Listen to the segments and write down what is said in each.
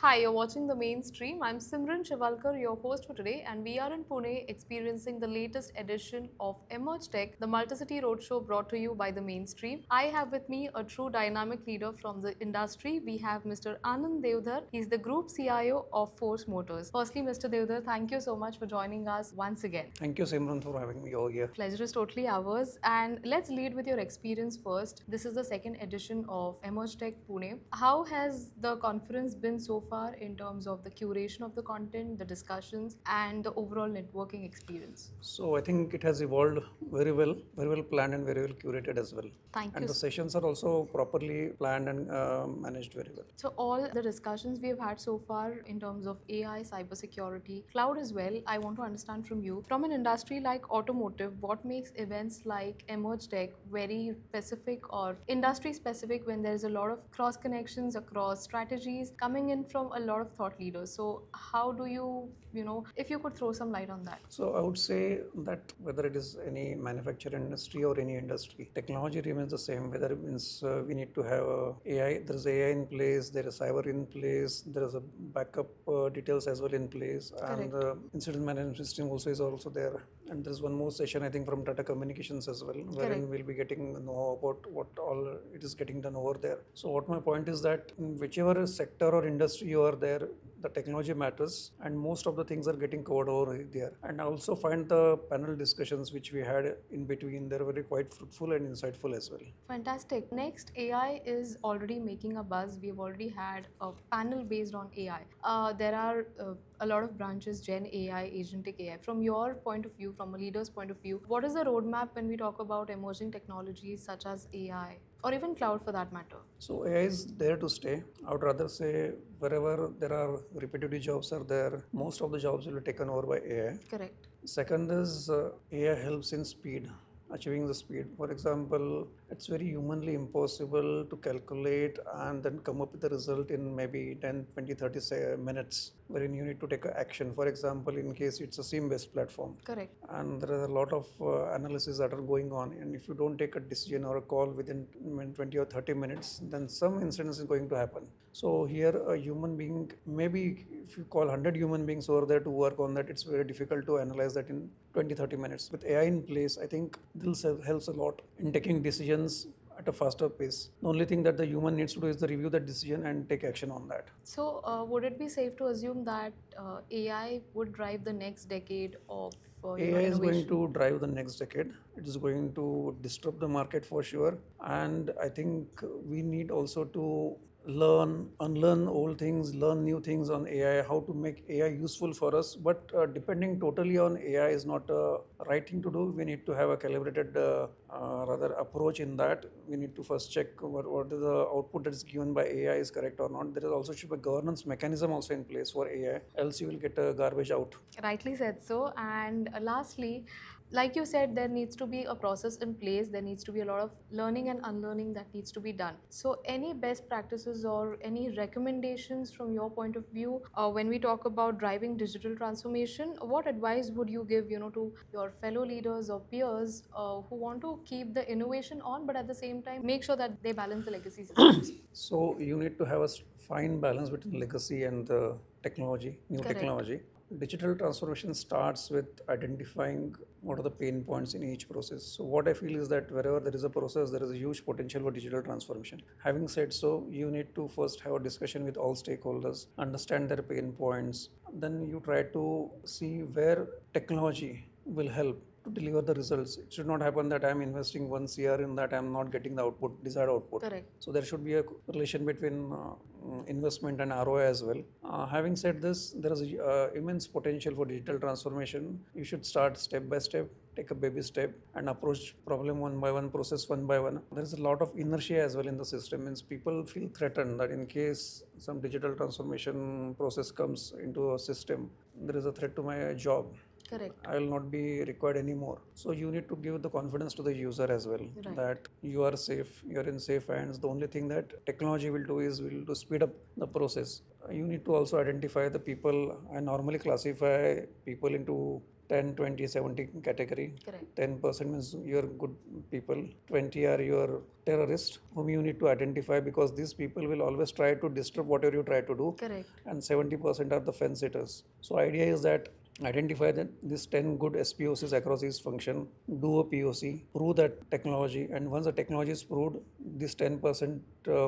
Hi, you're watching the mainstream. I'm Simran Shiwalkar, your host for today, and we are in Pune experiencing the latest edition of Emerge Tech, the multi-city roadshow brought to you by the mainstream. I have with me a true dynamic leader from the industry. We have Mr. Anand Deodhar. He's the Group CIO of Force Motors. Firstly, Mr. Deodhar, thank you so much for joining us once again. Thank you, Simran, for having me over here. Pleasure is totally ours. And let's lead with your experience first. This is the second edition of Emerge Tech Pune. How has the conference been so far in terms of the curation of the content, the discussions, and the overall networking experience? So I think it has evolved very well planned and very well curated as well. Thank And you. the sessions are also properly planned and managed very well. So all the discussions we have had so far in terms of AI, cybersecurity, cloud as well, I want to understand from you. From an industry like automotive, what makes events like Emerge Tech very specific or industry specific when there is a lot of cross connections across strategies coming in from a lot of thought leaders? So how do you, if you could throw some light on that? So I would say that whether it is any manufacturing industry or any industry, technology remains the same. Whether it means we need to have AI, there is AI in place, there is cyber in place, there is a backup details as well in place, and Correct. incident management system also there. And there's one more session I think from Tata Communications as well, wherein Correct. we'll be getting to know about what all it is getting done over there. So what my point is that in whichever sector or industry you are there, the technology matters, and most of the things are getting covered over there. And I also find the panel discussions which we had in between, they're very quite fruitful and insightful as well. Fantastic. Next, AI is already making a buzz. We've already had a panel based on AI. There are a lot of branches, Gen AI, Agentic AI. From your point of view, from a leader's point of view, what is the roadmap when we talk about emerging technologies such as AI or even cloud for that matter? So AI is there to stay. I would rather say wherever there are repetitive jobs are there, most of the jobs will be taken over by AI. Correct. Second is AI helps in speed, achieving the speed. For example, it's very humanly impossible to calculate and then come up with the result in maybe 10, 20, 30 minutes, wherein you need to take action. For example, in case it's a SIM-based platform. Correct. And there are a lot of analysis that are going on. And if you don't take a decision or a call within 20 or 30 minutes, then some incident is going to happen. So here a human being, maybe if you call 100 human beings over there to work on that, it's very difficult to analyze that in 20, 30 minutes. With AI in place, I think this helps a lot in taking decisions at a faster pace. The only thing that the human needs to do is to review that decision and take action on that. So, would it be safe to assume that AI would drive the next decade of AI is going innovation? to drive the next decade. It is going to disrupt the market for sure. And I think we need also to unlearn old things, learn new things on AI, how to make AI useful for us. But depending totally on AI is not a right thing to do. We need to have a calibrated rather approach in that. We need to first check what is the output that is given by AI is correct or not. There is also should be a governance mechanism also in place for AI, else you will get garbage out. Rightly said so. And lastly, like you said, there needs to be a process in place. There needs to be a lot of learning and unlearning that needs to be done. So, any best practices or any recommendations from your point of view when we talk about driving digital transformation? What advice would you give, to your fellow leaders or peers who want to keep the innovation on, but at the same time make sure that they balance the legacy systems? So you need to have a fine balance between legacy and the technology, new Correct. technology. Digital transformation starts with identifying what are the pain points in each process. So what I feel is that wherever there is a process, there is a huge potential for digital transformation. Having said so, you need to first have a discussion with all stakeholders, understand their pain points. Then you try to see where technology will help to deliver the results. It should not happen that I'm investing 1 CR in that I'm not getting the output, desired output. Correct. So there should be a relation between investment and ROI as well. Having said this, there is immense potential for digital transformation. You should start step by step, take a baby step, and approach problem one by one, process one by one. There is a lot of inertia as well in the system. Means people feel threatened that in case some digital transformation process comes into a system, there is a threat to my job. Correct. I will not be required anymore. So you need to give the confidence to the user as well, Right. that you are safe, you are in safe hands. The only thing that technology will do is will to speed up the process. You need to also identify the people. I normally classify people into 10, 20, 70 category. Correct. 10% means you're good people, 20 are your terrorists whom you need to identify, because these people will always try to disturb whatever you try to do. Correct. And 70% are the fence sitters. So idea is that identify that these 10 good SPOCs across each function, do a POC, prove that technology, and once the technology is proved, this 10%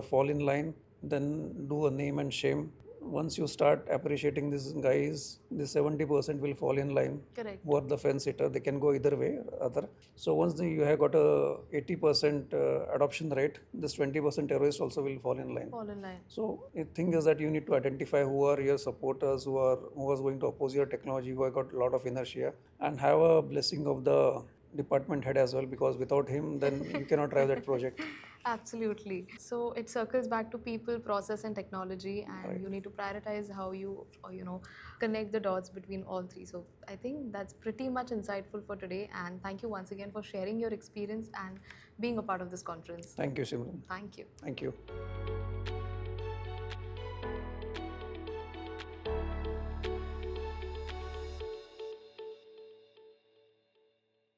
fall in line, then do a name and shame. Once you start appreciating these guys, the 70% will fall in line. Correct. Who are the fence sitter? They can go either way or other. So once you have got a 80% adoption rate, this 20% terrorist also will fall in line. Fall in line. So the thing is that you need to identify who are your supporters, who was going to oppose your technology, who have got a lot of inertia, and have a blessing of the department head as well, because without him, then you cannot drive that project. Absolutely. So it circles back to people, process, and technology, and Right. you need to prioritize how you, connect the dots between all three. So I think that's pretty much insightful for today. And thank you once again for sharing your experience and being a part of this conference. Thank you, Simran. Thank you. Thank you.